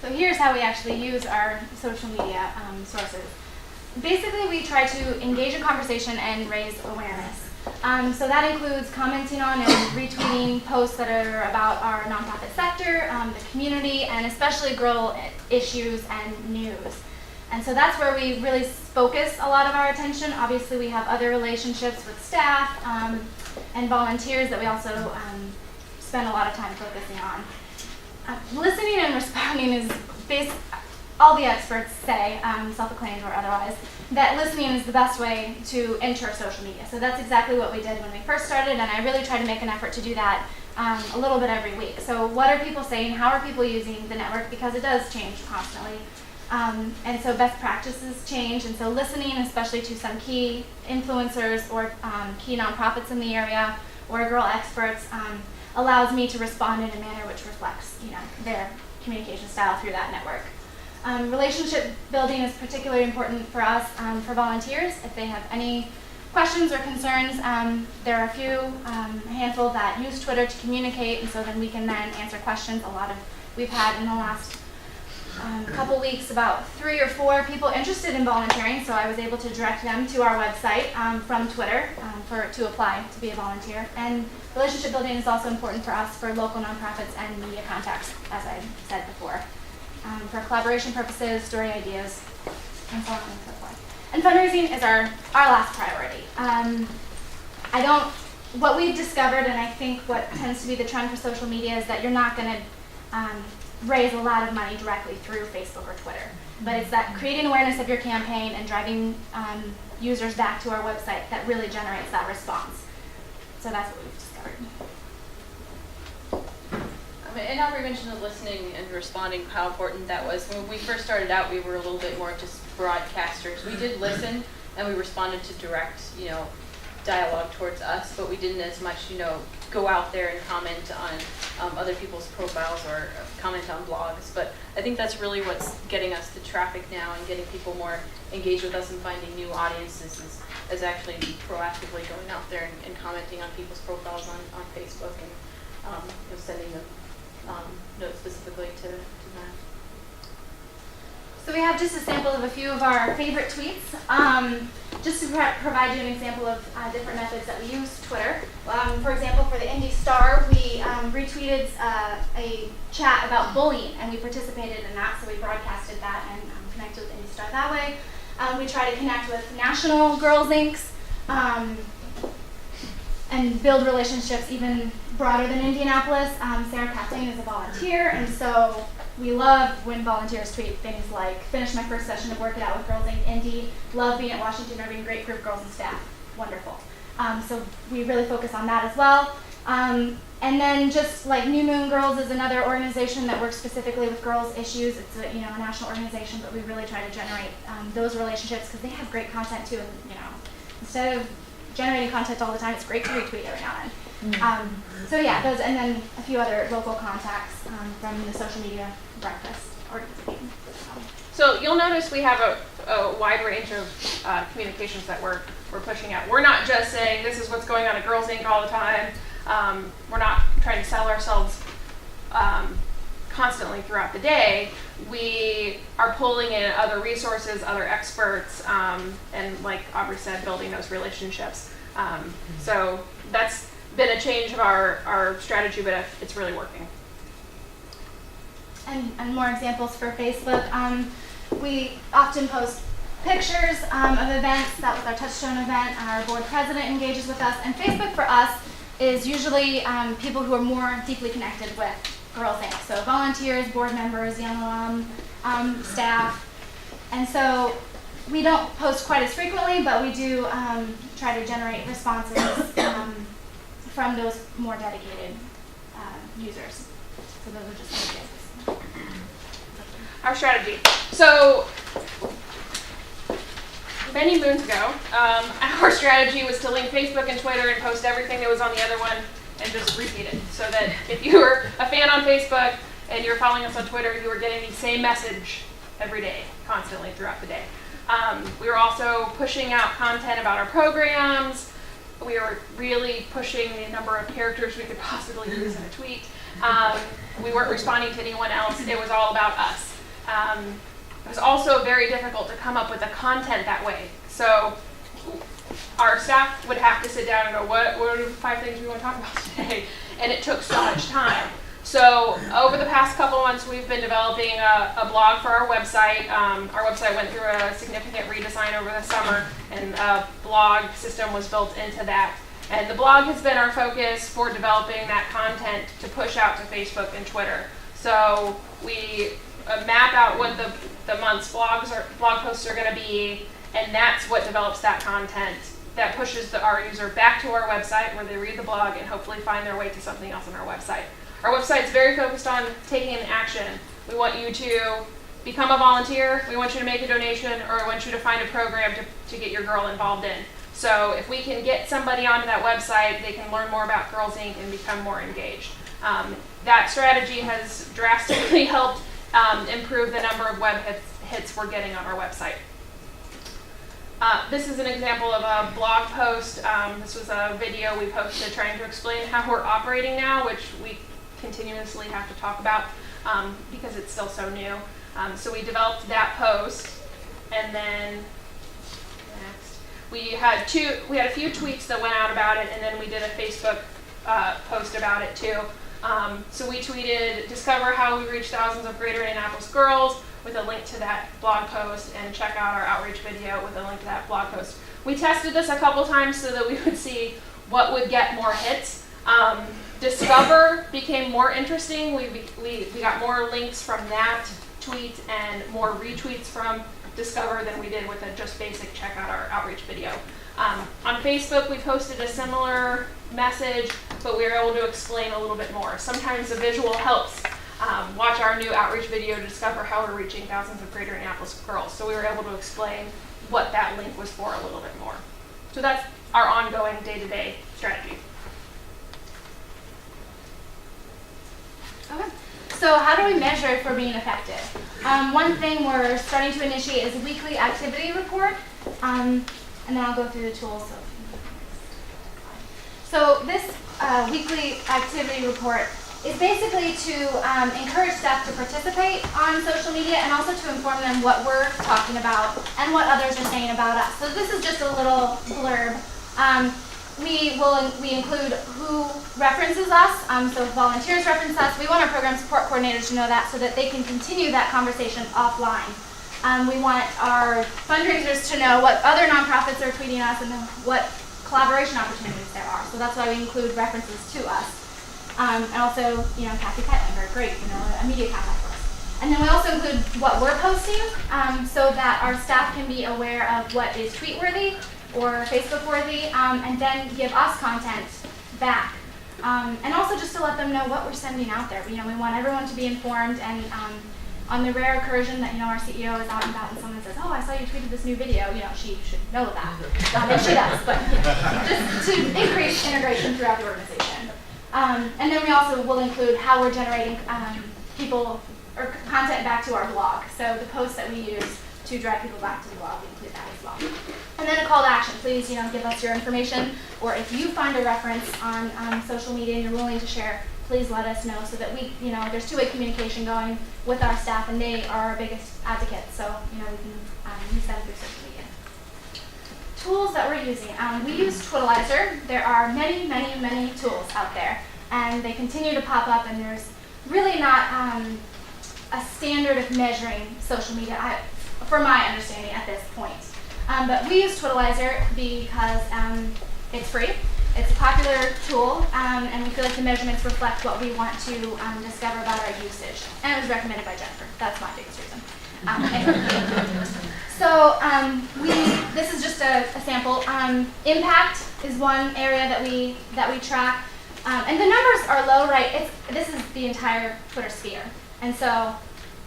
So here's how we actually use our social media sources. Basically, we try to engage in conversation and raise awareness. So that includes commenting on and retweeting posts that are about our nonprofit sector, the community, and especially girl issues and news. And so that's where we really focus a lot of our attention. Obviously, we have other relationships with staff and volunteers that we also spend a lot of time focusing on. Listening and responding is all the experts say, self-acclaimed or otherwise, that listening is the best way to enter social media. So that's exactly what we did when we first started, and I really try to make an effort to do that a little bit every week. So what are people saying? How are people using the network? Because it does change constantly. And so best practices change, and so listening, especially to some key influencers or key nonprofits in the area or girl experts, allows me to respond in a manner which reflects, their communication style through that network. Relationship building is particularly important for us, for volunteers. If they have any questions or concerns, there are a handful that use Twitter to communicate, and so then we can then answer questions. We've had in the last couple weeks about 3 or 4 people interested in volunteering, so I was able to direct them to our website from Twitter to apply to be a volunteer. And relationship building is also important for us for local nonprofits and media contacts, as I said before, for collaboration purposes, story ideas, and so on and so forth. And fundraising is our last priority. What we've discovered, and I think what tends to be the trend for social media, is that you're not going to raise a lot of money directly through Facebook or Twitter. But it's that creating awareness of your campaign and driving users back to our website that really generates that response. So that's what we've discovered. And Aubrey mentioned the listening and responding, how important that was. When we first started out, we were a little bit more just broadcasters. We did listen and we responded to direct, dialogue towards us, but we didn't as much, go out there and comment on other people's profiles or comment on blogs. But I think that's really what's getting us the traffic now and getting people more engaged with us and finding new audiences is actually proactively going out there and commenting on people's profiles on Facebook and sending them notes specifically to that. So we have just a sample of a few of our favorite tweets. Just to provide you an example of different methods that we use Twitter. For example, for the Indy Star, we retweeted a chat about bullying, and we participated in that, so we broadcasted that and connected with Indy Star that way. We try to connect with National Girls Inc. And build relationships even broader than Indianapolis. Sarah Kathleen is a volunteer, and so we love when volunteers tweet things like, finished my first session of Work It Out with Girls Inc. Indy, love being at Washington Irving, great group, girls and staff, wonderful. So we really focus on that as well. And then just like New Moon Girls is another organization that works specifically with girls' issues. It's a national organization, but we really try to generate those relationships because they have great content too. And instead of generating content all the time, it's great to retweet every now and then. So yeah, those, and then a few other local contacts from the social media breakfast organization. So you'll notice we have a wide range of communications that we're pushing out. We're not just saying this is what's going on at Girls Inc. all the time. We're not trying to sell ourselves constantly throughout the day. We are pulling in other resources, other experts, and like Aubrey said, building those relationships. So that's been a change of our strategy, but it's really working. And more examples for Facebook. We often post pictures of events. That was our Touchstone event. Our board president engages with us. And Facebook for us is usually people who are more deeply connected with Girls Inc. So volunteers, board members, young alum, staff. And so we don't post quite as frequently, but we do try to generate responses from those more dedicated users. So those are just some examples. Our strategy. So many moons ago, our strategy was to link Facebook and Twitter and post everything that was on the other one and just repeat it. So that if you were a fan on Facebook and you're following us on Twitter, you were getting the same message every day, constantly throughout the day. We were also pushing out content about our programs. We were really pushing the number of characters we could possibly use in a tweet. We weren't responding to anyone else. It was all about us. It was also very difficult to come up with the content that way. So our staff would have to sit down and go, what are the 5 things we want to talk about today? And it took so much time. So over the past couple of months, we've been developing a blog for our website. Our website went through a significant redesign over the summer, and a blog system was built into that. And the blog has been our focus for developing that content to push out to Facebook and Twitter. So we map out what the month's blog posts are going to be, and that's what develops that content that pushes our user back to our website where they read the blog and hopefully find their way to something else on our website. Our website is very focused on taking an action. We want you to become a volunteer, we want you to make a donation, or we want you to find a program to get your girl involved in. So if we can get somebody onto that website, they can learn more about Girls Inc. and become more engaged. That strategy has drastically helped improve the number of web hits we're getting on our website. This is an example of a blog post. This was a video we posted trying to explain how we're operating now, which we continuously have to talk about because it's still so new. So we developed that post, and then next we had a few tweets that went out about it, and then we did a Facebook post about it too. So we tweeted, discover how we reach thousands of Greater Indianapolis girls, with a link to that blog post, and check out our outreach video with a link to that blog post. We tested this a couple times so that we would see what would get more hits. Discover became more interesting. We got more links from that tweet and more retweets from Discover than we did with a just basic check out our outreach video. On Facebook, we posted a similar message, but we were able to explain a little bit more. Sometimes the visual helps. Watch our new outreach video to discover how we're reaching thousands of Greater Indianapolis girls. So we were able to explain what that link was for a little bit more. So that's our ongoing day-to-day strategy. Okay. So how do we measure if we're being effective? One thing we're starting to initiate is a weekly activity report, and then I'll go through the tools. So this weekly activity report is basically to encourage staff to participate on social media and also to inform them what we're talking about and what others are saying about us. So this is just a little blurb. We include who references us, so if volunteers reference us, we want our program support coordinators to know that so that they can continue that conversation offline. We want our fundraisers to know what other nonprofits are tweeting us and what collaboration opportunities there are. So that's why we include references to us. And also, Kathy Kettlinger, great, a media contact for us. And then we also include what we're posting so that our staff can be aware of what is tweet-worthy or Facebook-worthy, and then give us content back. And also just to let them know what we're sending out there. We want everyone to be informed, and on the rare occasion that our CEO is out and about and someone says, "Oh, I saw you tweeted this new video," she should know that. And she does, but just to increase integration throughout the organization. And then we also will include how we're generating people or content back to our blog. So the posts that we use to drive people back to the blog, we include that as well. And then a call to action. Please, give us your information, or if you find a reference on social media and you're willing to share, please let us know so that we, there's two-way communication going with our staff, and they are our biggest advocates. So, we can use them through social media. Tools that we're using. We use Twitalizer. There are many, many, many tools out there, and they continue to pop up, and there's really not a standard of measuring social media, from my understanding at this point. But we use Twitalizer because it's free, it's a popular tool, and we feel like the measurements reflect what we want to discover about our usage. And it was recommended by Jennifer. That's my biggest reason. So this is just a sample. Impact is one area that we track, and the numbers are low, right? This is the entire Twitter sphere, and so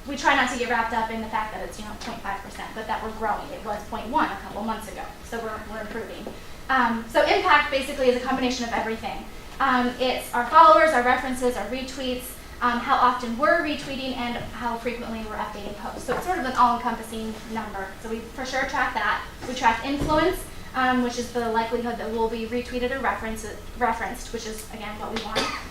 we try not to get wrapped up in the fact that it's 0.5%, but that we're growing. It was 0.1 a couple months ago, so we're improving. So impact basically is a combination of everything. It's our followers, our references, our retweets, how often we're retweeting, and how frequently we're updating posts. So it's sort of an all-encompassing number. So we for sure track that. We track influence, which is the likelihood that we'll be retweeted or referenced, which is, again, what we want.